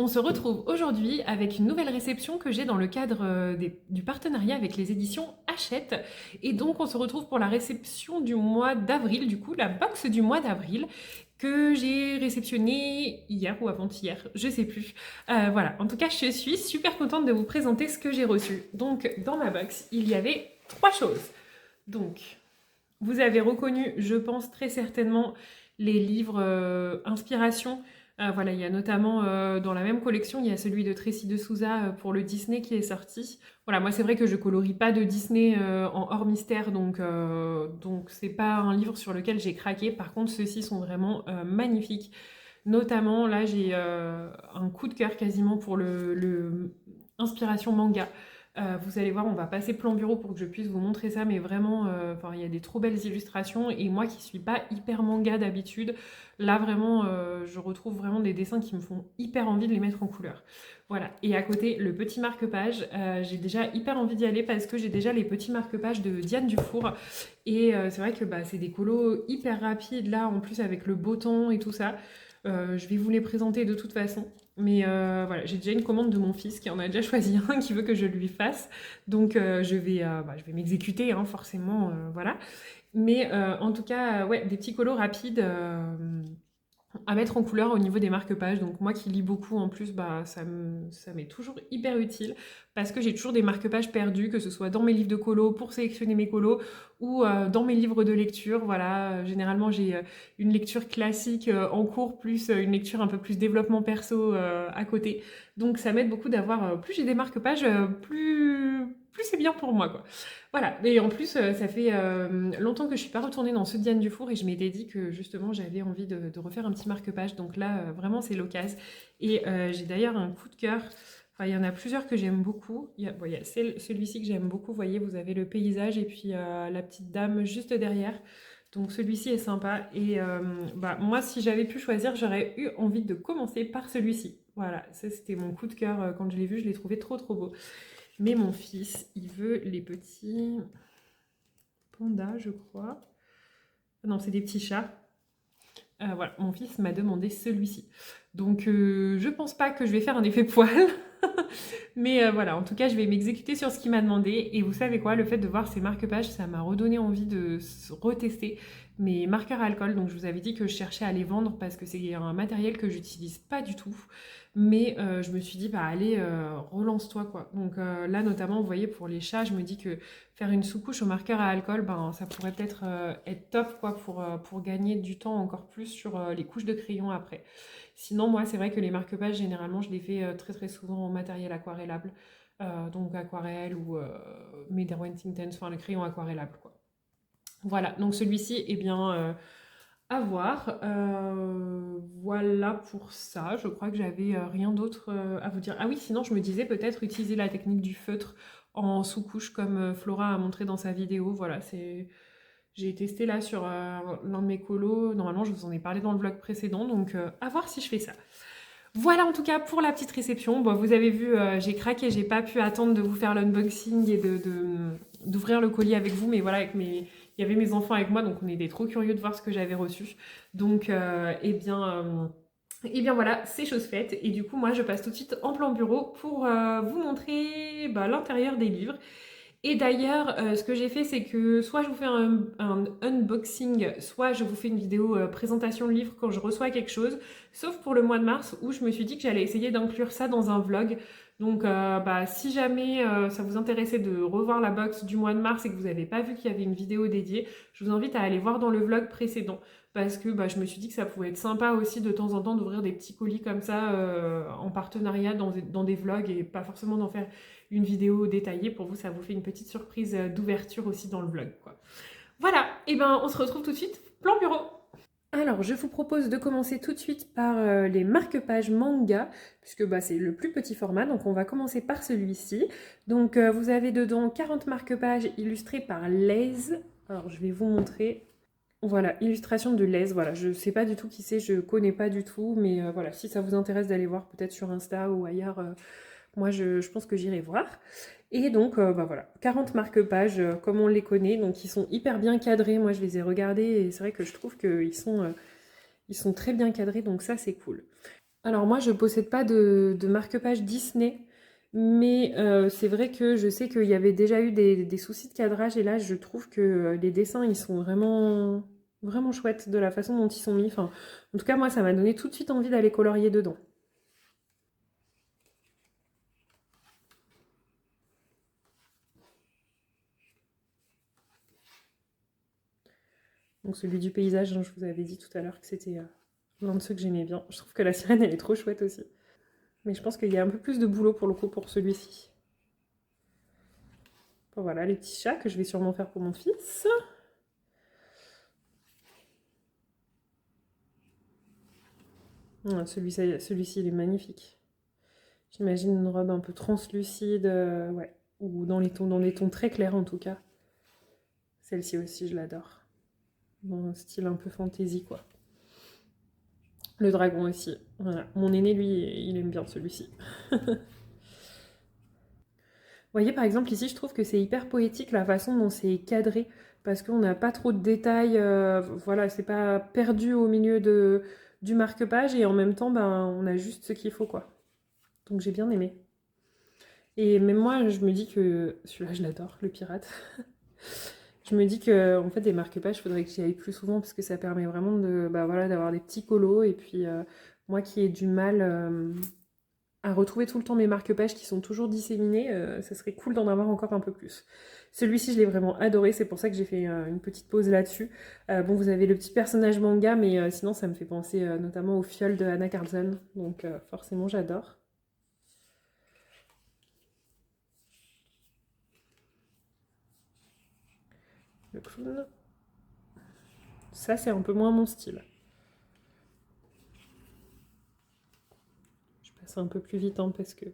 on se retrouve aujourd'hui avec une nouvelle réception que j'ai dans le cadre du partenariat avec les éditions Hachette. Et donc on se retrouve pour la réception du mois d'avril, du coup la box du mois d'avril que j'ai réceptionnée hier ou avant-hier, je sais plus. Voilà, en tout cas je suis super contente de vous présenter ce que j'ai reçu. Donc dans ma box, il y avait 3 choses. Donc vous avez reconnu, je pense très certainement, les livres inspiration. Voilà, il y a notamment dans la même collection, il y a celui de Tracy de Souza pour le Disney qui est sorti. Voilà, moi c'est vrai que je colorie pas de Disney en hors mystère, donc c'est pas un livre sur lequel j'ai craqué. Par contre, ceux-ci sont vraiment magnifiques. Notamment, là j'ai un coup de cœur quasiment pour le inspiration manga. Vous allez voir, on va passer plan bureau pour que je puisse vous montrer ça, mais vraiment, il y a des trop belles illustrations, et moi qui suis pas hyper manga d'habitude, là vraiment, je retrouve vraiment des dessins qui me font hyper envie de les mettre en couleur. Voilà, et à côté, le petit marque-page, j'ai déjà hyper envie d'y aller parce que j'ai déjà les petits marque-pages de Diane Dufour, et c'est vrai que c'est des colos hyper rapides, là, en plus avec le beau temps et tout ça. Je vais vous les présenter de toute façon. Mais voilà, j'ai déjà une commande de mon fils qui en a déjà choisi un qui veut que je lui fasse. Donc je vais m'exécuter, hein, forcément, voilà. Mais en tout cas, ouais, des petits colos rapides à mettre en couleur au niveau des marque-pages. Donc moi qui lis beaucoup en plus, ça m'est toujours hyper utile parce que j'ai toujours des marque-pages perdus, que ce soit dans mes livres de colo pour sélectionner mes colos ou dans mes livres de lecture. Voilà, généralement j'ai une lecture classique en cours plus une lecture un peu plus développement perso à côté. Donc ça m'aide beaucoup d'avoir, plus j'ai des marque-pages, plus c'est bien pour moi, quoi. Voilà, et en plus, ça fait longtemps que je suis pas retournée dans ceux de Diane Dufour et je m'étais dit que justement j'avais envie de refaire un petit marque-page. Donc là, vraiment, c'est l'occasion. Et j'ai d'ailleurs un coup de cœur. Enfin, il y en a plusieurs que j'aime beaucoup. Il y a celui-ci que j'aime beaucoup. Vous voyez, vous avez le paysage et puis la petite dame juste derrière. Donc celui-ci est sympa. Et moi, si j'avais pu choisir, j'aurais eu envie de commencer par celui-ci. Voilà, ça c'était mon coup de cœur quand je l'ai vu. Je l'ai trouvé trop trop beau. Mais mon fils, il veut les petits pandas, je crois. Non, c'est des petits chats. Voilà, mon fils m'a demandé celui-ci. Donc, je pense pas que je vais faire un effet poil. Mais voilà, en tout cas, je vais m'exécuter sur ce qu'il m'a demandé. Et vous savez quoi, le fait de voir ces marque-pages, ça m'a redonné envie de retester mes marqueurs à alcool. Donc, je vous avais dit que je cherchais à les vendre parce que c'est un matériel que j'utilise pas du tout. Mais je me suis dit, allez, relance-toi, quoi. Donc là, notamment, vous voyez, pour les chats, je me dis que faire une sous-couche au marqueur à alcool, ça pourrait peut-être être top, quoi, pour gagner du temps encore plus sur les couches de crayon après. Sinon, moi, c'est vrai que les marque-pages, généralement, je les fais très très souvent en matériel aquarellable. Donc aquarelle ou Medawar Intense, enfin le crayon aquarellable, quoi. Voilà, donc celui-ci, eh bien, à voir. Voilà pour ça. Je crois que j'avais rien d'autre à vous dire. Ah oui, sinon, je me disais peut-être utiliser la technique du feutre en sous-couche comme Flora a montré dans sa vidéo. Voilà, c'est... J'ai testé là sur l'un de mes colos. Normalement, je vous en ai parlé dans le vlog précédent, donc à voir si je fais ça. Voilà en tout cas pour la petite réception. Bon, vous avez vu, j'ai craqué, j'ai pas pu attendre de vous faire l'unboxing et d'ouvrir le colis avec vous, mais voilà, il y avait mes enfants avec moi, donc on était trop curieux de voir ce que j'avais reçu. Donc, eh bien voilà, c'est chose faite. Et du coup, moi, je passe tout de suite en plan bureau pour vous montrer l'intérieur des livres. Et d'ailleurs, ce que j'ai fait, c'est que soit je vous fais un unboxing, soit je vous fais une vidéo présentation de livre quand je reçois quelque chose, sauf pour le mois de mars où je me suis dit que j'allais essayer d'inclure ça dans un vlog. Donc si jamais ça vous intéressait de revoir la box du mois de mars et que vous n'avez pas vu qu'il y avait une vidéo dédiée, je vous invite à aller voir dans le vlog précédent. Parce que je me suis dit que ça pouvait être sympa aussi de temps en temps d'ouvrir des petits colis comme ça en partenariat dans des vlogs et pas forcément d'en faire une vidéo détaillée. Pour vous, ça vous fait une petite surprise d'ouverture aussi dans le vlog, quoi. Voilà, et on se retrouve tout de suite, plan bureau. Alors, je vous propose de commencer tout de suite par les marque-pages manga, puisque c'est le plus petit format, donc on va commencer par celui-ci. Donc, vous avez dedans 40 marque-pages illustrés par Lays. Alors, je vais vous montrer. Voilà, illustration de Lays. Voilà, je sais pas du tout qui c'est, je connais pas du tout, mais voilà, si ça vous intéresse d'aller voir peut-être sur Insta ou ailleurs, moi je pense que j'irai voir. Et donc, voilà, 40 marque-pages comme on les connaît, donc ils sont hyper bien cadrés. Moi je les ai regardés et c'est vrai que je trouve qu'ils sont très bien cadrés, donc ça c'est cool. Alors moi, je possède pas de marque-page Disney, mais c'est vrai que je sais qu'il y avait déjà eu des soucis de cadrage et là, je trouve que les dessins, ils sont vraiment, vraiment chouettes de la façon dont ils sont mis. Enfin, en tout cas, moi, ça m'a donné tout de suite envie d'aller colorier dedans. Donc celui du paysage, hein, je vous avais dit tout à l'heure que c'était l'un de ceux que j'aimais bien. Je trouve que la sirène, elle est trop chouette aussi. Mais je pense qu'il y a un peu plus de boulot pour le coup pour celui-ci. Bon, voilà, les petits chats que je vais sûrement faire pour mon fils. Celui-ci, il est magnifique. J'imagine une robe un peu translucide, ouais. Ou dans des tons très clairs en tout cas. Celle-ci aussi, je l'adore. Dans un style un peu fantasy, quoi. Le dragon aussi. Voilà. Mon aîné, lui, il aime bien celui-ci. Vous voyez, par exemple, ici, je trouve que c'est hyper poétique la façon dont c'est cadré, parce qu'on n'a pas trop de détails, voilà, c'est pas perdu au milieu du marque-page, et en même temps, ben, on a juste ce qu'il faut, quoi. Donc j'ai bien aimé. Et même moi, je me dis que celui-là, je l'adore, le pirate. Je me dis que en fait, des marque-pages, il faudrait que j'y aille plus souvent, parce que ça permet vraiment de, bah, voilà, d'avoir des petits colos, et puis moi qui ai du mal à retrouver tout le temps mes marque-pages qui sont toujours disséminés, ça serait cool d'en avoir encore un peu plus. Celui-ci, je l'ai vraiment adoré, c'est pour ça que j'ai fait une petite pause là-dessus. Bon, vous avez le petit personnage manga, mais sinon, ça me fait penser notamment au fiole de Anna Carlson, donc forcément, j'adore. Le clown. Ça, c'est un peu moins mon style. Je passe un peu plus vite, hein, parce que...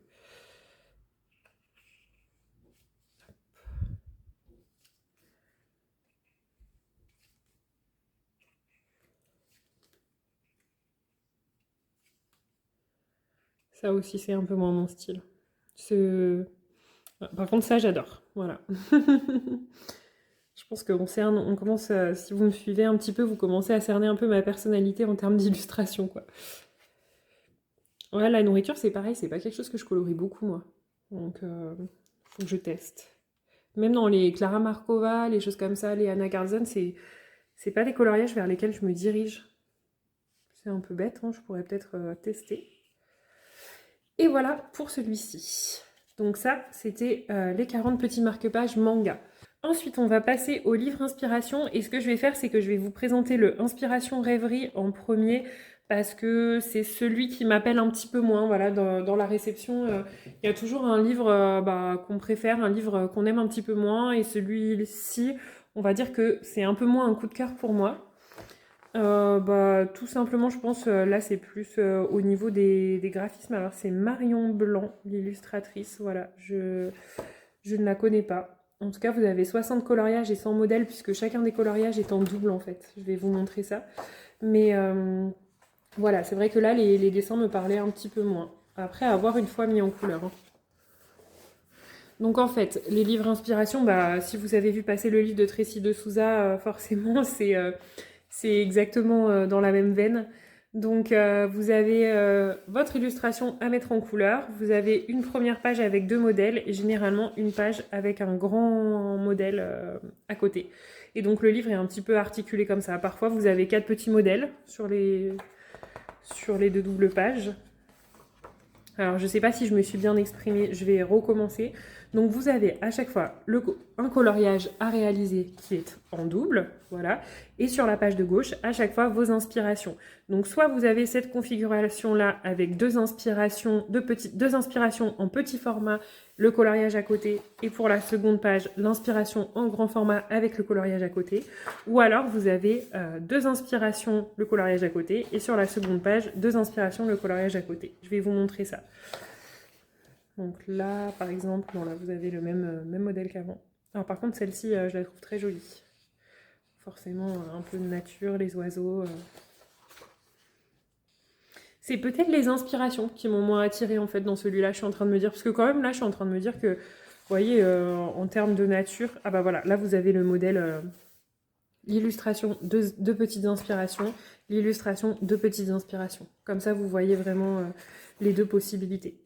Ça aussi, c'est un peu moins mon style. Ce... Par contre, ça, j'adore. Voilà. Je pense qu'on cerne, on commence si vous me suivez un petit peu, vous commencez à cerner un peu ma personnalité en termes d'illustration, quoi. Ouais, la nourriture, c'est pareil, c'est pas quelque chose que je colorie beaucoup, moi. Donc, faut que je teste. Même dans les Clara Markova, les choses comme ça, les Anna Carlson, c'est pas des coloriages vers lesquels je me dirige. C'est un peu bête, hein, je pourrais peut-être tester. Et voilà pour celui-ci. Donc ça, c'était les 40 petits marque-pages manga. Ensuite, on va passer au livre inspiration. Et ce que je vais faire, c'est que je vais vous présenter le Inspiration Rêverie en premier, parce que c'est celui qui m'appelle un petit peu moins. Voilà, dans la réception, il y a toujours un livre bah, qu'on préfère, un livre qu'on aime un petit peu moins. Et celui-ci, on va dire que c'est un peu moins un coup de cœur pour moi. Bah, tout simplement, je pense, là, c'est plus au niveau des graphismes. Alors, c'est Marion Blanc, l'illustratrice. Voilà, je ne la connais pas. En tout cas, vous avez 60 coloriages et 100 modèles, puisque chacun des coloriages est en double, en fait. Je vais vous montrer ça. Mais voilà, c'est vrai que là, les dessins me parlaient un petit peu moins. Après, avoir une fois mis en couleur, hein. Donc en fait, les livres inspiration, bah, si vous avez vu passer le livre de Tracy de Souza, forcément, c'est exactement dans la même veine. Donc vous avez votre illustration à mettre en couleur, vous avez une première page avec deux modèles et généralement une page avec un grand modèle à côté. Et donc le livre est un petit peu articulé comme ça. Parfois vous avez quatre petits modèles sur les deux doubles pages. Alors, je ne sais pas si je me suis bien exprimée, je vais recommencer. Donc, vous avez à chaque fois un coloriage à réaliser qui est en double, voilà. Et sur la page de gauche, à chaque fois, vos inspirations. Donc, soit vous avez cette configuration-là avec deux inspirations en petit format, le coloriage à côté, et pour la seconde page, l'inspiration en grand format avec le coloriage à côté. Ou alors, vous avez deux inspirations, le coloriage à côté, et sur la seconde page, deux inspirations, le coloriage à côté. Je vais vous montrer ça. Donc là, par exemple, bon, là, vous avez le même modèle qu'avant. Alors par contre, celle-ci, je la trouve très jolie. Forcément, un peu de nature, les oiseaux. C'est peut-être les inspirations qui m'ont moins attirée en fait dans celui-là, je suis en train de me dire. Parce que quand même, là, je suis en train de me dire que, vous voyez, en termes de nature... Ah bah voilà, là, vous avez le modèle l'illustration, deux petites inspirations, l'illustration, deux petites inspirations. Comme ça, vous voyez vraiment les deux possibilités.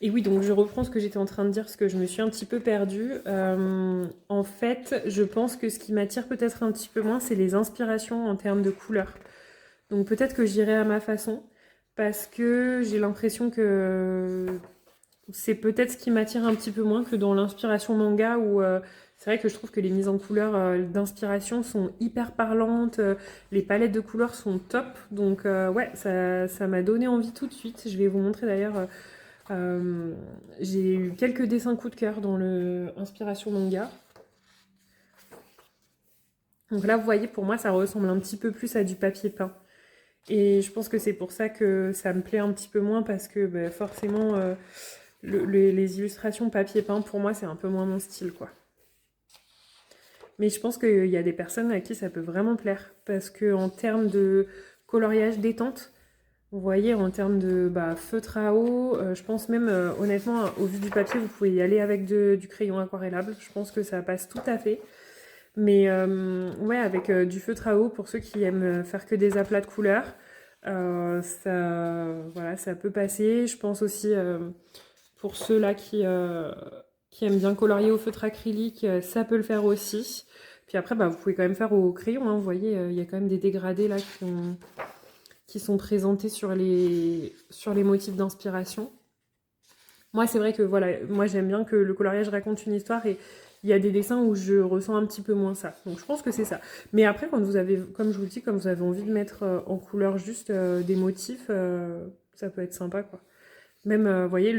Et oui, donc je reprends ce que j'étais en train de dire, parce que je me suis un petit peu perdue. En fait, je pense que ce qui m'attire peut-être un petit peu moins, c'est les inspirations en termes de couleurs. Donc peut-être que j'irai à ma façon, parce que j'ai l'impression que c'est peut-être ce qui m'attire un petit peu moins que dans l'inspiration manga, où c'est vrai que je trouve que les mises en couleur d'inspiration sont hyper parlantes, les palettes de couleurs sont top, donc ouais, ça m'a donné envie tout de suite. Je vais vous montrer d'ailleurs... j'ai eu quelques dessins coup de cœur dans le inspiration manga. Donc là, vous voyez, pour moi, ça ressemble un petit peu plus à du papier peint. Et je pense que c'est pour ça que ça me plaît un petit peu moins, parce que bah, forcément, les illustrations papier peint, pour moi, c'est un peu moins mon style, quoi. Mais je pense qu'il y a des personnes à qui ça peut vraiment plaire, parce que en termes de coloriage détente, vous voyez, en termes de feutre à eau, je pense même, honnêtement, au vu du papier, vous pouvez y aller avec du crayon aquarellable. Je pense que ça passe tout à fait. Mais ouais, avec du feutre à eau, pour ceux qui aiment faire que des aplats de couleurs, voilà, ça peut passer. Je pense aussi, pour ceux-là qui aiment bien colorier au feutre acrylique, ça peut le faire aussi. Puis après, vous pouvez quand même faire au crayon, hein. Vous voyez, il y a quand même des dégradés là qui sont présentés sur les motifs d'inspiration. Moi, c'est vrai que voilà, moi j'aime bien que le coloriage raconte une histoire, et il y a des dessins où je ressens un petit peu moins ça. Donc je pense que c'est ça. Mais après, quand vous avez, comme je vous le dis, quand vous avez envie de mettre en couleur juste des motifs, ça peut être sympa, quoi. Même, vous voyez,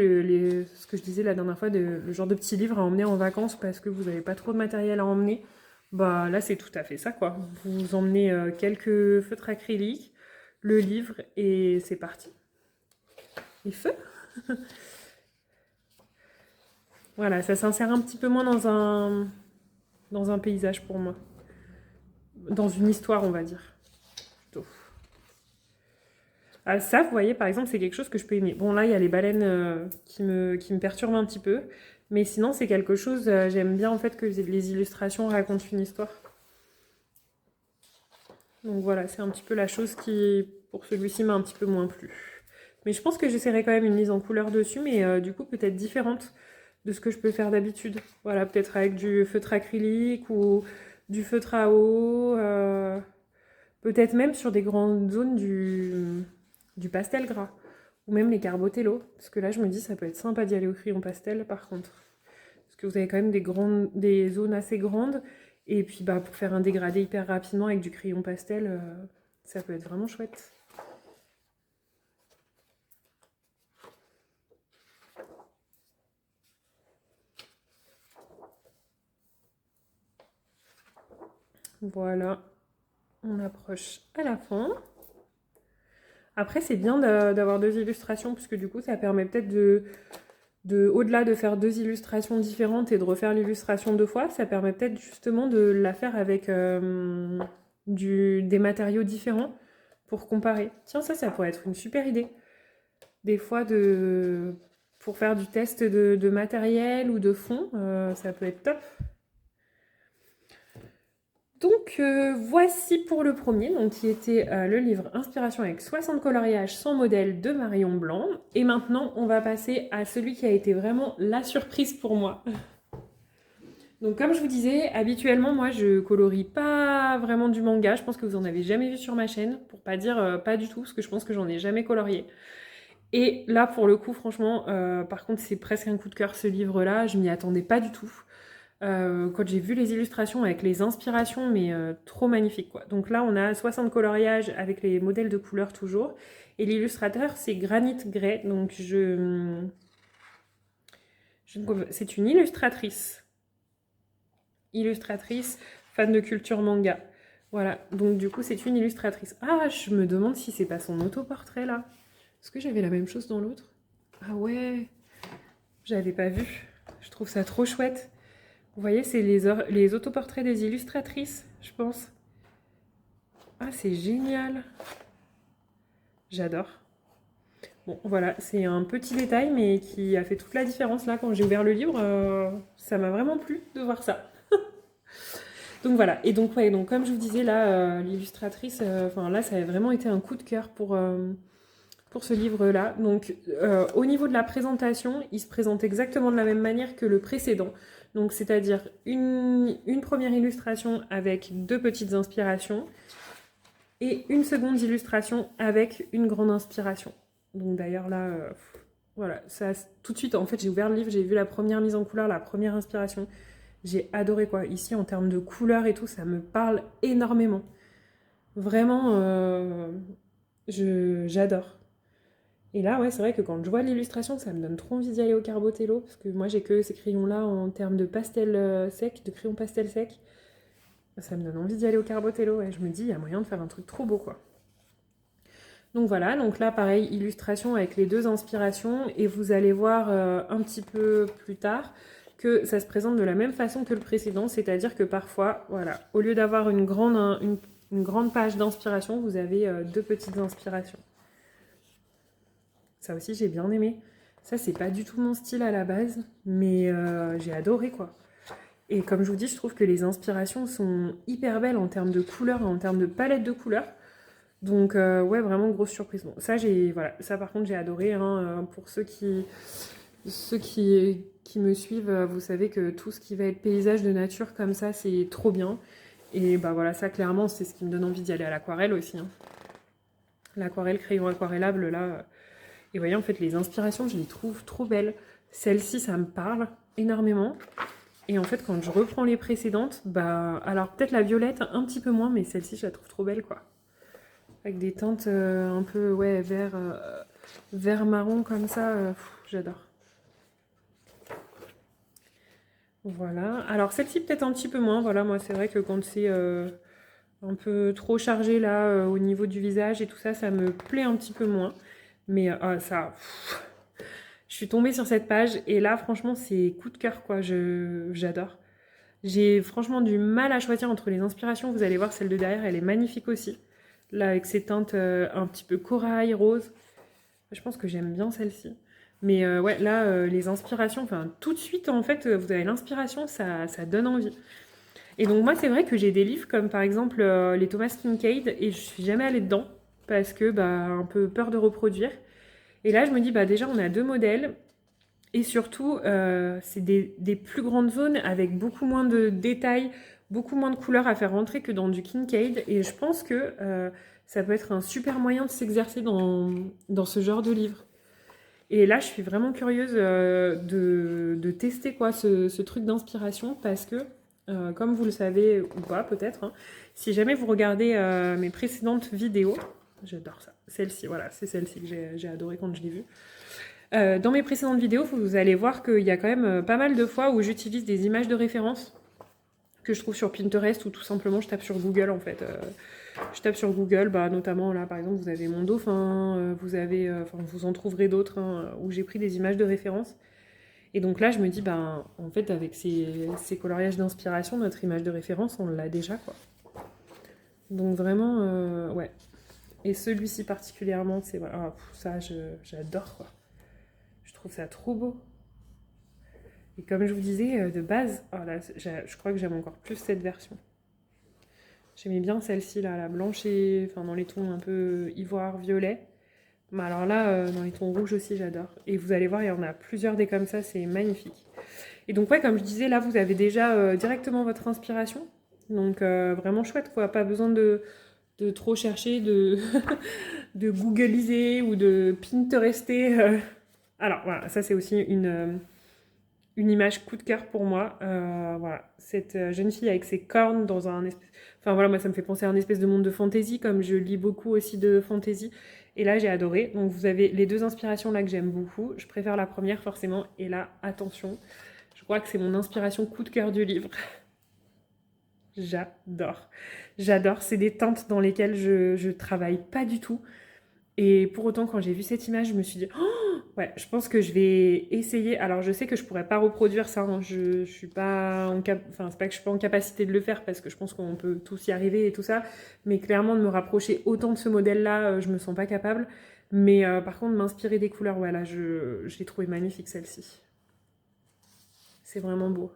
ce que je disais la dernière fois, le genre de petit livre à emmener en vacances parce que vous n'avez pas trop de matériel à emmener, bah là c'est tout à fait ça, quoi. Vous emmenez quelques feutres acryliques, le livre, et c'est parti. Et feu. Voilà, ça s'insère un petit peu moins dans un paysage pour moi. Dans une histoire, on va dire. Plutôt. Ah, ça, vous voyez, par exemple, c'est quelque chose que je peux aimer. Bon, là, il y a les baleines qui me perturbent un petit peu. Mais sinon, c'est quelque chose, j'aime bien en fait que les illustrations racontent une histoire. Donc voilà, c'est un petit peu la chose qui, pour celui-ci, m'a un petit peu moins plu. Mais je pense que j'essaierai quand même une mise en couleur dessus, mais du coup, peut-être différente de ce que je peux faire d'habitude. Voilà, peut-être avec du feutre acrylique ou du feutre à eau. Peut-être même sur des grandes zones du pastel gras. Ou même les carbotello. Parce que là, je me dis, ça peut être sympa d'y aller au crayon pastel, par contre. Parce que vous avez quand même des zones assez grandes. Et puis, pour faire un dégradé hyper rapidement avec du crayon pastel, ça peut être vraiment chouette. Voilà, on approche à la fin. Après, c'est bien d'avoir deux illustrations, puisque du coup, ça permet peut-être au-delà de faire deux illustrations différentes et de refaire l'illustration deux fois, ça permet peut-être justement de la faire avec des matériaux différents pour comparer. Tiens, ça pourrait être une super idée. Des fois, pour faire du test de matériel ou de fond, ça peut être top. Donc voici pour le premier, donc, qui était le livre Inspiration avec 60 coloriages sans modèle de Marion Blanc. Et maintenant, on va passer à celui qui a été vraiment la surprise pour moi. Donc comme je vous disais, habituellement, moi, je colorie pas vraiment du manga. Je pense que vous en avez jamais vu sur ma chaîne, pour pas dire pas du tout, parce que je pense que j'en ai jamais colorié. Et là, pour le coup, franchement, par contre, c'est presque un coup de cœur, ce livre-là. Je m'y attendais pas du tout. Quand j'ai vu les illustrations avec les inspirations, mais trop magnifique, quoi. Donc là, on a 60 coloriages avec les modèles de couleurs toujours. Et l'illustrateur, c'est Granit Grey. Donc c'est une illustratrice. Illustratrice, fan de culture manga. Voilà, donc du coup, c'est une illustratrice. Ah, je me demande si c'est pas son autoportrait, là. Est-ce que j'avais la même chose dans l'autre? Ah ouais, j'avais pas vu. Je trouve ça trop chouette. Vous voyez, c'est les autoportraits des illustratrices, je pense. Ah, c'est génial. J'adore. Bon, voilà, c'est un petit détail, mais qui a fait toute la différence là quand j'ai ouvert le livre. Ça m'a vraiment plu de voir ça. Donc voilà, et donc, ouais, donc comme je vous disais, là, l'illustratrice, enfin là, ça a vraiment été un coup de cœur pour ce livre-là. Donc, au niveau de la présentation, il se présente exactement de la même manière que le précédent. Donc, c'est-à-dire une première illustration avec deux petites inspirations et une seconde illustration avec une grande inspiration. Donc, d'ailleurs, là, voilà, ça, tout de suite, en fait, j'ai ouvert le livre, j'ai vu la première mise en couleur, la première inspiration. J'ai adoré, quoi. Ici, en termes de couleurs et tout, ça me parle énormément. Vraiment, j'adore. Et là, ouais, c'est vrai que quand je vois l'illustration, ça me donne trop envie d'y aller au Carbotello, parce que moi, j'ai que ces crayons-là en termes de pastel sec, de crayon pastel sec. Ça me donne envie d'y aller au Carbotello, et je me dis, il y a moyen de faire un truc trop beau, quoi. Donc voilà, donc là, pareil, illustration avec les deux inspirations, et vous allez voir un petit peu plus tard que ça se présente de la même façon que le précédent, c'est-à-dire que parfois, voilà, au lieu d'avoir une grande page d'inspiration, vous avez deux petites inspirations. Ça aussi, j'ai bien aimé. Ça, c'est pas du tout mon style à la base, mais j'ai adoré, quoi. Et comme je vous dis, je trouve que les inspirations sont hyper belles en termes de couleurs et en termes de palette de couleurs. Donc, ouais, vraiment grosse surprise. Bon, ça, voilà, ça par contre, j'ai adoré. Hein, pour ceux qui me suivent, vous savez que tout ce qui va être paysage de nature comme ça, c'est trop bien. Et bah voilà, ça, clairement, c'est ce qui me donne envie d'y aller à l'aquarelle aussi. Hein. L'aquarelle, crayon aquarellable, là. Et vous voyez, en fait, les inspirations, je les trouve trop belles. Celle-ci, ça me parle énormément. Et en fait, quand je reprends les précédentes, bah, alors peut-être la violette, un petit peu moins, mais celle-ci, je la trouve trop belle, quoi. Avec des teintes un peu, ouais, vert marron comme ça, j'adore. Voilà. Alors celle-ci, peut-être un petit peu moins. Voilà, moi, c'est vrai que quand c'est un peu trop chargé, là, au niveau du visage et tout ça, ça me plaît un petit peu moins. Mais ça... Je suis tombée sur cette page et là, franchement, c'est coup de cœur, quoi. J'adore. J'ai franchement du mal à choisir entre les inspirations. Vous allez voir, celle de derrière, elle est magnifique aussi. Là, avec ses teintes un petit peu corail, rose. Je pense que j'aime bien celle-ci. Mais ouais, là, les inspirations, enfin, tout de suite, en fait, vous avez l'inspiration, ça donne envie. Et donc, moi, c'est vrai que j'ai des livres comme, par exemple, les Thomas Kinkade, et je suis jamais allée dedans, parce que, bah, un peu peur de reproduire. Et là, je me dis, bah, déjà, on a deux modèles, et surtout, c'est des plus grandes zones avec beaucoup moins de détails, beaucoup moins de couleurs à faire rentrer que dans du Kinkade. Et je pense que ça peut être un super moyen de s'exercer dans ce genre de livre. Et là, je suis vraiment curieuse de tester quoi, ce truc d'inspiration parce que, comme vous le savez ou pas peut-être, hein, si jamais vous regardez mes précédentes vidéos, j'adore ça, celle-ci, voilà, c'est celle-ci que j'ai adoré quand je l'ai vue. Dans mes précédentes vidéos, vous allez voir qu'il y a quand même pas mal de fois où j'utilise des images de référence que je trouve sur Pinterest ou tout simplement je tape sur Google en fait. Je tape sur Google, bah, notamment là par exemple vous avez mon dauphin, vous en trouverez d'autres hein, où j'ai pris des images de référence. Et donc là je me dis, ben, en fait avec ces coloriages d'inspiration, notre image de référence on l'a déjà quoi. Donc vraiment, ouais. Et celui-ci particulièrement, c'est voilà, ça j'adore quoi. Je trouve ça trop beau. Et comme je vous disais, de base, oh là, je crois que j'aime encore plus cette version. J'aimais bien celle-ci, là, la blanche et... Enfin, dans les tons un peu ivoire, violet. Mais alors là, dans les tons rouges aussi, j'adore. Et vous allez voir, il y en a plusieurs des comme ça, c'est magnifique. Et donc, ouais, comme je disais, là, vous avez déjà directement votre inspiration. Donc, vraiment chouette, quoi. Pas besoin de trop chercher, de googliser ou de pinterester. Alors, voilà, ça, c'est aussi une image coup de cœur pour moi. Voilà, cette jeune fille avec ses cornes dans un espèce... Enfin voilà, moi ça me fait penser à un espèce de monde de fantasy, comme je lis beaucoup aussi de fantasy. Et là j'ai adoré. Donc vous avez les deux inspirations là que j'aime beaucoup. Je préfère la première forcément. Et là, attention, je crois que c'est mon inspiration coup de cœur du livre. J'adore. J'adore. C'est des teintes dans lesquelles je travaille pas du tout. Et pour autant, quand j'ai vu cette image, je me suis dit, oh, ouais, je pense que je vais essayer. Alors, je sais que je pourrais pas reproduire ça. Hein. Je suis pas enfin, c'est pas que je suis pas en capacité de le faire parce que je pense qu'on peut tous y arriver et tout ça. Mais clairement, de me rapprocher autant de ce modèle-là, je me sens pas capable. Mais par contre, m'inspirer des couleurs, voilà, je l'ai trouvé magnifique celle-ci. C'est vraiment beau.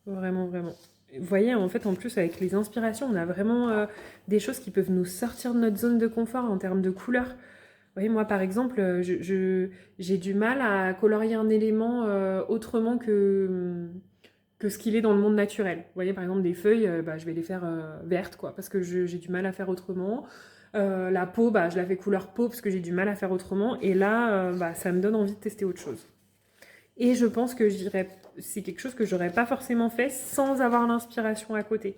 Vraiment, vraiment. vous voyez, en fait, en plus, avec les inspirations, on a vraiment des choses qui peuvent nous sortir de notre zone de confort en termes de couleurs. Vous voyez, moi, par exemple, j'ai du mal à colorier un élément autrement que ce qu'il est dans le monde naturel. Vous voyez, par exemple, des feuilles, bah, je vais les faire vertes, quoi, parce que j'ai du mal à faire autrement. La peau, bah, je la fais couleur peau parce que j'ai du mal à faire autrement. Et là, bah, ça me donne envie de tester autre chose. Et je pense que c'est quelque chose que j'aurais pas forcément fait sans avoir l'inspiration à côté.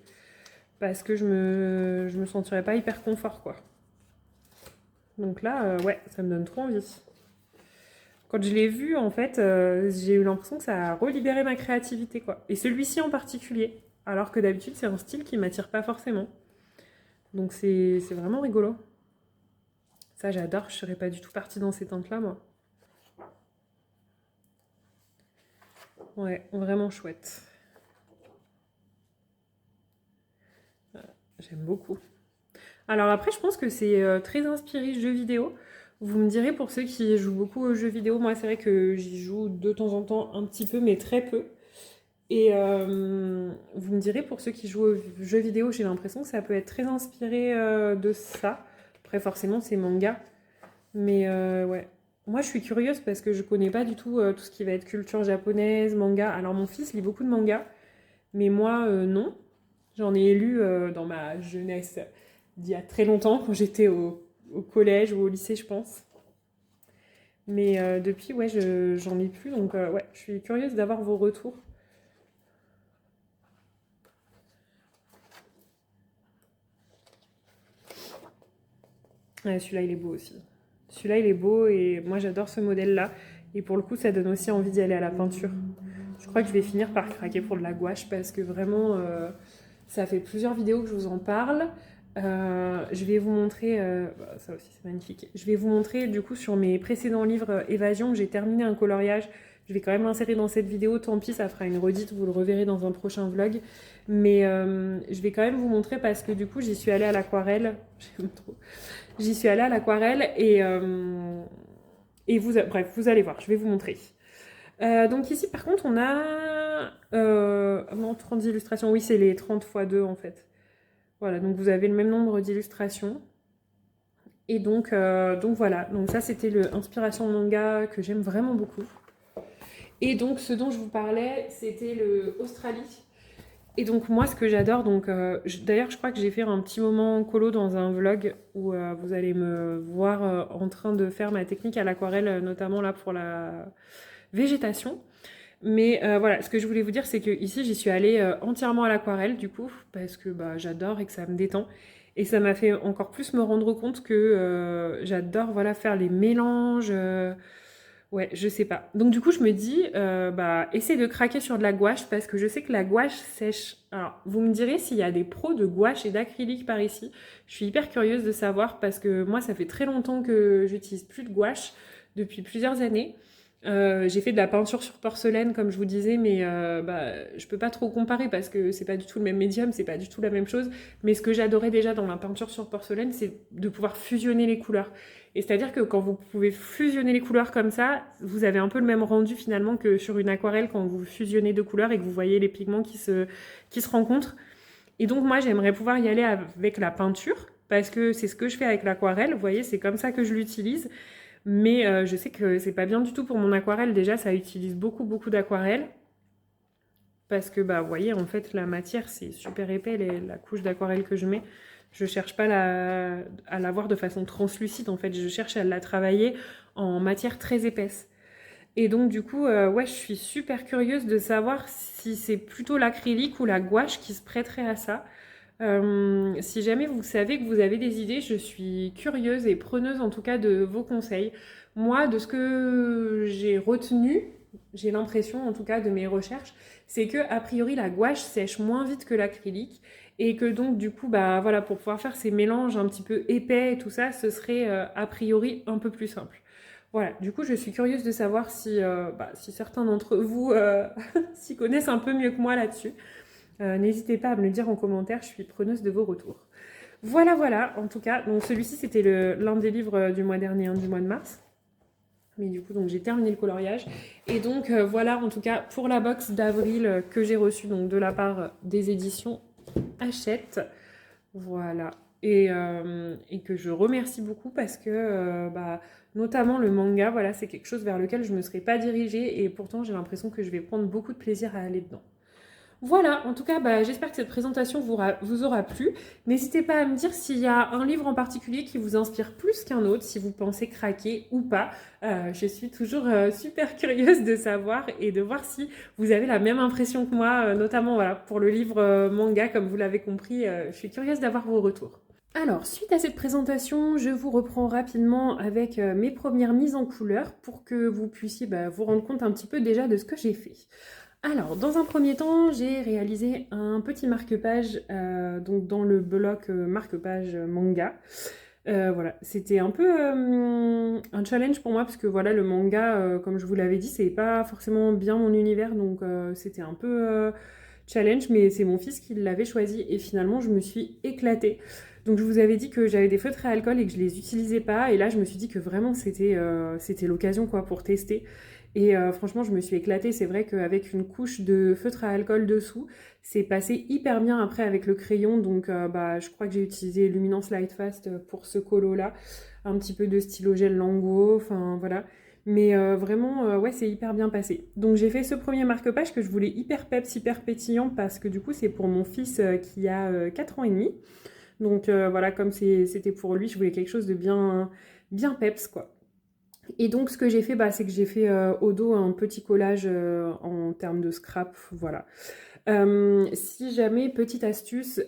Parce que je me sentirais pas hyper confort, quoi. Donc là, ouais, ça me donne trop envie. Quand je l'ai vu, en fait, j'ai eu l'impression que ça a relibéré ma créativité, quoi. Et celui-ci en particulier. Alors que d'habitude, c'est un style qui m'attire pas forcément. Donc c'est vraiment rigolo. Ça, j'adore. Je serais pas du tout partie dans ces teintes-là, moi. Ouais, vraiment chouette. J'aime beaucoup. Alors après, je pense que c'est très inspiré jeux vidéo. Vous me direz pour ceux qui jouent beaucoup aux jeux vidéo, moi c'est vrai que j'y joue de temps en temps un petit peu, mais très peu. Et vous me direz pour ceux qui jouent aux jeux vidéo, j'ai l'impression que ça peut être très inspiré de ça. Après forcément c'est manga. Mais ouais. Moi je suis curieuse parce que je connais pas du tout tout ce qui va être culture japonaise, manga. Alors mon fils lit beaucoup de mangas, mais moi non. J'en ai lu dans ma jeunesse d'il y a très longtemps, quand j'étais au collège ou au lycée, je pense. Mais depuis, ouais, j'en lis plus, donc ouais, je suis curieuse d'avoir vos retours. Ouais, celui-là, il est beau aussi. Celui-là, il est beau et moi, j'adore ce modèle-là. Et pour le coup, ça donne aussi envie d'y aller à la peinture. Je crois que je vais finir par craquer pour de la gouache parce que vraiment, ça fait plusieurs vidéos que je vous en parle. Je vais vous montrer, bah, ça aussi c'est magnifique. Je vais vous montrer du coup sur mes précédents livres Évasion, j'ai terminé un coloriage. Je vais quand même l'insérer dans cette vidéo, tant pis, ça fera une redite, vous le reverrez dans un prochain vlog. Mais je vais quand même vous montrer parce que du coup j'y suis allée à l'aquarelle. J'aime trop. J'y suis allée à l'aquarelle et bref, vous allez voir, je vais vous montrer. Donc ici par contre on a non, 30 illustrations, oui c'est les 30 x 2 en fait. Voilà, donc vous avez le même nombre d'illustrations. Et donc voilà, donc ça c'était l'inspiration manga que j'aime vraiment beaucoup. Et donc ce dont je vous parlais, c'était le Australie. Et donc moi ce que j'adore, donc d'ailleurs je crois que j'ai fait un petit moment colo dans un vlog où vous allez me voir en train de faire ma technique à l'aquarelle, notamment là pour la végétation. Mais voilà, ce que je voulais vous dire, c'est que ici j'y suis allée entièrement à l'aquarelle, du coup, parce que bah, j'adore et que ça me détend. Et ça m'a fait encore plus me rendre compte que j'adore voilà, faire les mélanges. Ouais, je sais pas. Donc du coup, je me dis, bah, essaie de craquer sur de la gouache, parce que je sais que la gouache sèche. Alors, vous me direz s'il y a des pros de gouache et d'acrylique par ici. Je suis hyper curieuse de savoir, parce que moi, ça fait très longtemps que j'utilise plus de gouache, depuis plusieurs années. J'ai fait de la peinture sur porcelaine comme je vous disais, mais bah, je peux pas trop comparer parce que c'est pas du tout le même médium, c'est pas du tout la même chose. Mais ce que j'adorais déjà dans la peinture sur porcelaine, c'est de pouvoir fusionner les couleurs. Et c'est-à-dire que quand vous pouvez fusionner les couleurs comme ça, vous avez un peu le même rendu finalement que sur une aquarelle quand vous fusionnez deux couleurs et que vous voyez les pigments qui se rencontrent. Et donc moi j'aimerais pouvoir y aller avec la peinture parce que c'est ce que je fais avec l'aquarelle. Vous voyez, c'est comme ça que je l'utilise. Mais je sais que c'est pas bien du tout pour mon aquarelle. Déjà, ça utilise beaucoup, beaucoup d'aquarelle. Parce que, bah, vous voyez, en fait, la matière, c'est super épais, la couche d'aquarelle que je mets. Je cherche pas à l'avoir de façon translucide, en fait. Je cherche à la travailler en matière très épaisse. Et donc, du coup, ouais, je suis super curieuse de savoir si c'est plutôt l'acrylique ou la gouache qui se prêterait à ça. Si jamais vous savez que vous avez des idées, je suis curieuse et preneuse en tout cas de vos conseils. Moi, de ce que j'ai retenu, j'ai l'impression en tout cas de mes recherches, c'est que a priori la gouache sèche moins vite que l'acrylique et que donc du coup, bah voilà, pour pouvoir faire ces mélanges un petit peu épais et tout ça, ce serait a priori un peu plus simple. Voilà, du coup je suis curieuse de savoir si certains d'entre vous s'y connaissent un peu mieux que moi là-dessus. N'hésitez pas à me le dire en commentaire, je suis preneuse de vos retours. Voilà, voilà, en tout cas, donc celui-ci c'était l'un des livres du mois dernier, du mois de mars. Mais du coup, donc j'ai terminé le coloriage. Et donc voilà, en tout cas, pour la box d'avril que j'ai reçue donc de la part des éditions Hachette. Voilà. Et que je remercie beaucoup parce que, notamment le manga, voilà, c'est quelque chose vers lequel je ne me serais pas dirigée et pourtant j'ai l'impression que je vais prendre beaucoup de plaisir à aller dedans. Voilà, en tout cas, j'espère que cette présentation vous aura plu. N'hésitez pas à me dire s'il y a un livre en particulier qui vous inspire plus qu'un autre, si vous pensez craquer ou pas. Je suis toujours super curieuse de savoir et de voir si vous avez la même impression que moi, notamment voilà, pour le livre manga, comme vous l'avez compris. Je suis curieuse d'avoir vos retours. Alors, suite à cette présentation, je vous reprends rapidement avec mes premières mises en couleur pour que vous puissiez vous rendre compte un petit peu déjà de ce que j'ai fait. Alors, dans un premier temps, j'ai réalisé un petit marque-page donc dans le bloc marque-page manga. Voilà, c'était un peu un challenge pour moi parce que voilà, le manga, comme je vous l'avais dit, c'est pas forcément bien mon univers, donc c'était un peu challenge, mais c'est mon fils qui l'avait choisi et finalement je me suis éclatée. Donc je vous avais dit que j'avais des feutres à alcool et que je les utilisais pas, et là je me suis dit que vraiment c'était l'occasion quoi pour tester. Et franchement, je me suis éclatée. C'est vrai qu'avec une couche de feutre à alcool dessous, c'est passé hyper bien après avec le crayon. Donc, je crois que j'ai utilisé Luminance Lightfast pour ce colo-là. Un petit peu de stylo gel Lango, enfin voilà. Mais vraiment, ouais, c'est hyper bien passé. Donc, j'ai fait ce premier marque-page que je voulais hyper peps, hyper pétillant parce que du coup, c'est pour mon fils qui a 4 ans et demi. Donc, voilà, comme c'était pour lui, je voulais quelque chose de bien, bien peps, quoi. Et donc, ce que j'ai fait, c'est que j'ai fait au dos un petit collage en termes de scrap, voilà. Si jamais, petite astuce,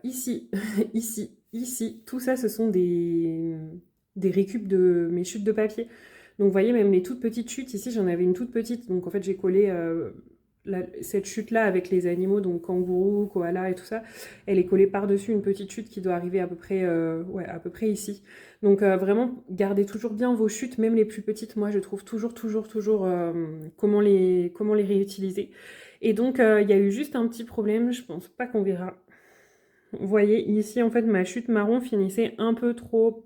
ici, ici, tout ça, ce sont des récup de mes chutes de papier. Donc, vous voyez, même les toutes petites chutes, ici, j'en avais une toute petite. Donc, en fait, j'ai collé cette chute-là avec les animaux, donc kangourou, koala et tout ça. Elle est collée par-dessus une petite chute qui doit arriver à peu près ici. Donc vraiment, gardez toujours bien vos chutes, même les plus petites. Moi, je trouve toujours comment les réutiliser. Et donc, il y a eu juste un petit problème. Je pense pas qu'on verra. Vous voyez, ici, en fait, ma chute marron finissait un peu trop...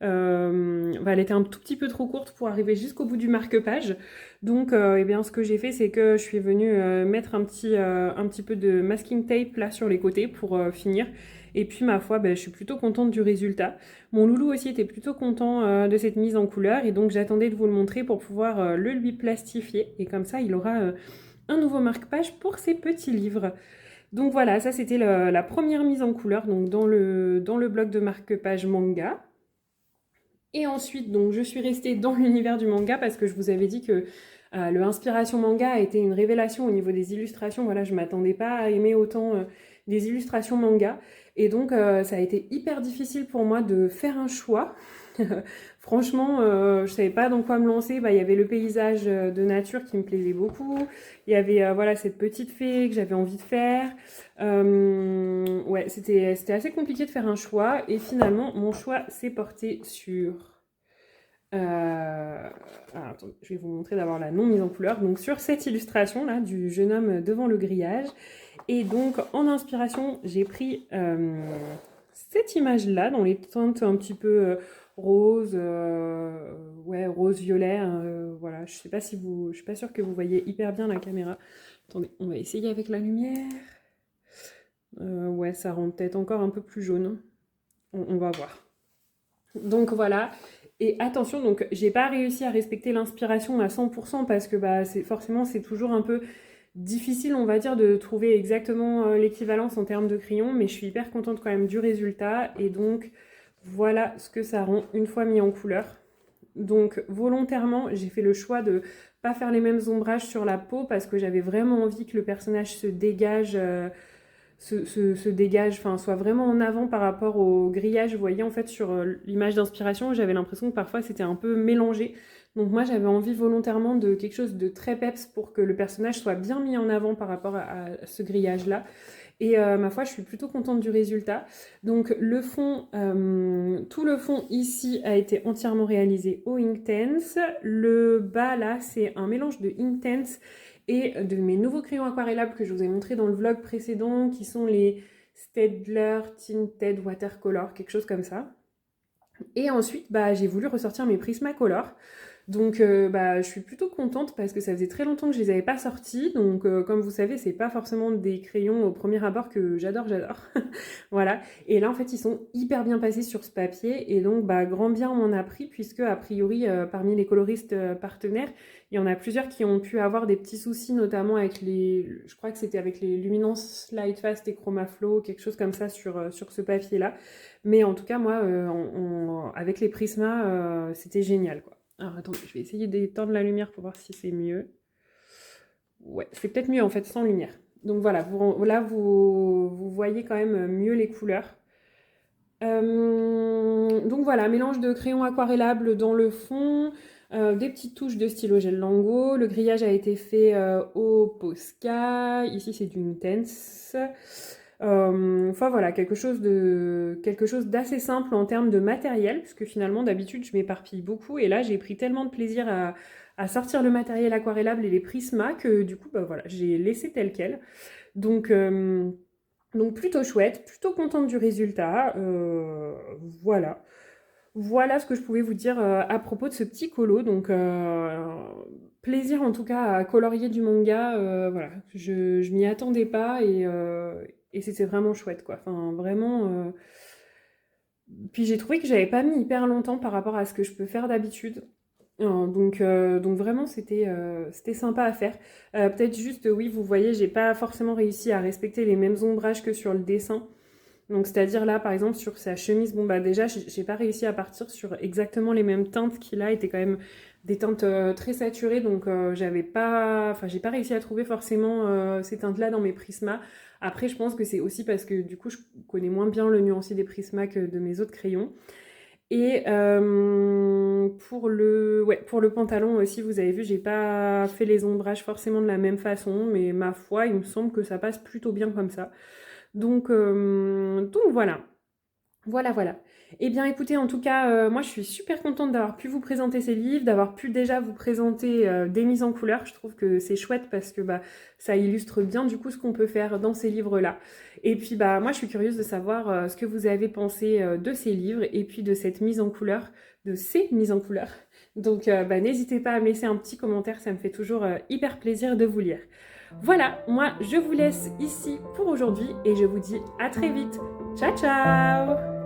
elle était un tout petit peu trop courte pour arriver jusqu'au bout du marque-page. Donc, eh bien, ce que j'ai fait, c'est que je suis venue mettre un petit peu de masking tape là sur les côtés pour finir. Et puis, ma foi, je suis plutôt contente du résultat. Mon loulou aussi était plutôt content de cette mise en couleur. Et donc, j'attendais de vous le montrer pour pouvoir le lui plastifier. Et comme ça, il aura un nouveau marque-page pour ses petits livres. Donc voilà, ça c'était la première mise en couleur donc dans le bloc de marque-page manga. Et ensuite, donc, je suis restée dans l'univers du manga parce que je vous avais dit que le Inspiration Manga a été une révélation au niveau des illustrations. Voilà, je ne m'attendais pas à aimer autant des illustrations manga. Et donc, ça a été hyper difficile pour moi de faire un choix. Franchement, je ne savais pas dans quoi me lancer. Il y avait le paysage de nature qui me plaisait beaucoup. Il y avait voilà, cette petite fée que j'avais envie de faire. Ouais, c'était assez compliqué de faire un choix. Et finalement, mon choix s'est porté sur... attendez, je vais vous montrer d'abord la non mise en couleur. Donc sur cette illustration là du jeune homme devant le grillage. Et donc en inspiration, j'ai pris cette image là dans les teintes un petit peu rose, ouais, rose-violet. Voilà, je sais pas si je suis pas sûre que vous voyez hyper bien la caméra. Attendez, on va essayer avec la lumière. Ouais, ça rend peut-être encore un peu plus jaune. On va voir. Donc voilà. Et attention, donc j'ai pas réussi à respecter l'inspiration à 100% parce que forcément c'est toujours un peu difficile, on va dire, de trouver exactement l'équivalence en termes de crayon, mais je suis hyper contente quand même du résultat. Et donc voilà ce que ça rend une fois mis en couleur. Donc volontairement, j'ai fait le choix de pas faire les mêmes ombrages sur la peau parce que j'avais vraiment envie que le personnage se dégage... se dégage, enfin soit vraiment en avant par rapport au grillage. Vous voyez en fait sur l'image d'inspiration, j'avais l'impression que parfois c'était un peu mélangé. Donc moi j'avais envie volontairement de quelque chose de très peps pour que le personnage soit bien mis en avant par rapport à ce grillage là. Et ma foi, je suis plutôt contente du résultat. Donc le fond, tout le fond ici a été entièrement réalisé au Inktense. Le bas là, c'est un mélange de Inktense et de mes nouveaux crayons aquarellables que je vous ai montré dans le vlog précédent, qui sont les Staedtler Tinted Watercolor, quelque chose comme ça. Et ensuite, j'ai voulu ressortir mes Prismacolor. Donc bah, je suis plutôt contente parce que ça faisait très longtemps que je les avais pas sortis. Donc comme vous savez, c'est pas forcément des crayons au premier abord que j'adore. Voilà. Et là en fait, ils sont hyper bien passés sur ce papier et donc bah grand bien on en a pris puisque a priori parmi les coloristes partenaires, il y en a plusieurs qui ont pu avoir des petits soucis notamment avec les je crois que c'était avec les Luminance Lightfast et Chromaflow, quelque chose comme ça sur ce papier-là. Mais en tout cas moi avec les Prisma, c'était génial quoi. Alors attendez, je vais essayer d'éteindre la lumière pour voir si c'est mieux. Ouais, c'est peut-être mieux en fait sans lumière. Donc voilà, là vous voyez quand même mieux les couleurs. Donc voilà, mélange de crayon aquarellable dans le fond, des petites touches de stylo gel Lango. Le grillage a été fait au Posca. Ici c'est du Intense. Enfin voilà, quelque chose d'assez simple en termes de matériel, puisque finalement d'habitude je m'éparpille beaucoup et là j'ai pris tellement de plaisir à sortir le matériel aquarellable et les prismas que du coup bah voilà, j'ai laissé tel quel. Donc, donc plutôt chouette, plutôt contente du résultat. Voilà. Voilà ce que je pouvais vous dire à propos de ce petit colo. Donc plaisir en tout cas à colorier du manga. Voilà, je m'y attendais pas et c'était vraiment chouette quoi. Enfin vraiment. Puis j'ai trouvé que j'avais pas mis hyper longtemps par rapport à ce que je peux faire d'habitude. Donc vraiment c'était sympa à faire. Peut-être juste oui vous voyez j'ai pas forcément réussi à respecter les mêmes ombrages que sur le dessin. Donc c'est-à-dire là par exemple sur sa chemise, bon bah déjà j'ai pas réussi à partir sur exactement les mêmes teintes qu'il a, étaient quand même des teintes très saturées donc j'ai pas réussi à trouver forcément ces teintes-là dans mes prismas. Après je pense que c'est aussi parce que du coup je connais moins bien le nuancier des prismas que de mes autres crayons. Et pour le pantalon aussi, vous avez vu, j'ai pas fait les ombrages forcément de la même façon, mais ma foi, il me semble que ça passe plutôt bien comme ça. Donc voilà. Voilà. Eh bien, écoutez, en tout cas, moi, je suis super contente d'avoir pu vous présenter ces livres, d'avoir pu déjà vous présenter des mises en couleur. Je trouve que c'est chouette parce que bah, ça illustre bien du coup ce qu'on peut faire dans ces livres-là. Et puis, bah, moi, je suis curieuse de savoir ce que vous avez pensé de ces livres et puis de cette mise en couleur, de ces mises en couleur. Donc, bah, n'hésitez pas à me laisser un petit commentaire, ça me fait toujours hyper plaisir de vous lire. Voilà, moi, je vous laisse ici pour aujourd'hui et je vous dis à très vite. Ciao, ciao!